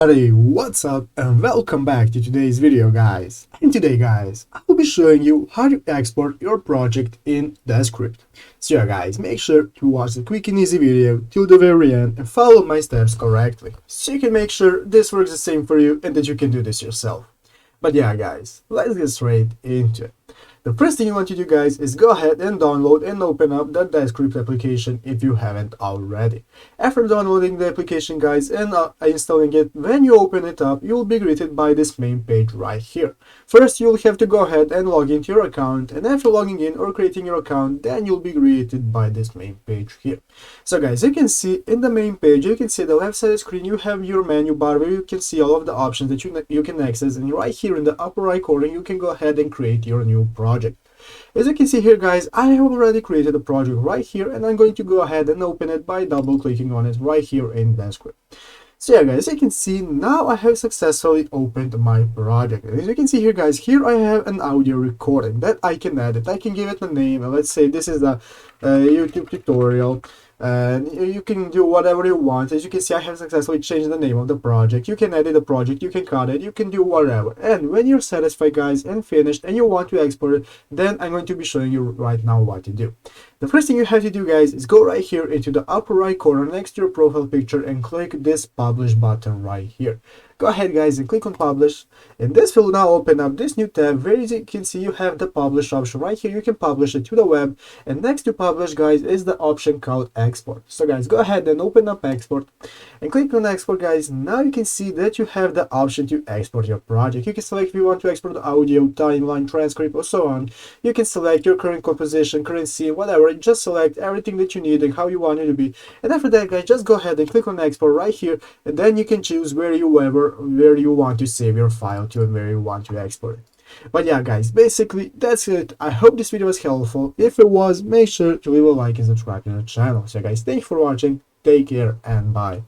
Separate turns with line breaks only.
Hey, what's up and welcome back to today's video, guys. And today, guys, I will be showing you how to export your project in Descript. So yeah, guys, make sure to watch the quick and easy video till the very end and follow my steps correctly, so you can make sure this works the same for you and that you can do this yourself. But yeah, guys, let's get straight into it. The first thing you want to do, guys, is go ahead and download and open up the Descript application if you haven't already. After downloading the application, guys, and installing it, when you open it up, you'll be greeted by this main page right here. First, you'll have to go ahead and log into your account, and after logging in or creating your account, then you'll be greeted by this main page here. So guys, you can see in the main page, you can see the left side of the screen, you have your menu bar where you can see all of the options that you can access, and right here in the upper right corner, you can go ahead and create your new project. As you can see here, guys, I have already created a project right here, and I'm going to go ahead and open it by double clicking on it right here in Descript. So yeah, guys, as you can see, now I have successfully opened my project. As you can see here, guys, here I have an audio recording that I can edit. I can give it a name, and let's say this is a YouTube tutorial, and you can do whatever you want. As you can see, I have successfully changed the name of the project. You can edit the project, you can cut it, you can do whatever. And when you're satisfied, guys, and finished, and you want to export it, then I'm going to be showing you right now what to do. The first thing you have to do, guys, is go right here into the upper right corner next to your profile picture and click this publish button right here. Go ahead, guys, and click on publish, and this will now open up this new tab where, as you can see, you have the publish option right here. You can publish it to the web, and next to publish, guys, is the option called export. So guys, go ahead and open up export and click on export, guys. Now you can see that you have the option to export your project. You can select if you want to export the audio, timeline, transcript, or so on. You can select your current composition, current scene, whatever. Just select everything that you need and how you want it to be, and after that, guys, just go ahead and click on export right here, and then you can choose where you want to save your file to and where you want to export it. But yeah, guys, basically that's it. I hope this video was helpful. If it was, make sure to leave a like and subscribe to the channel. So guys, thanks for watching, take care, and bye.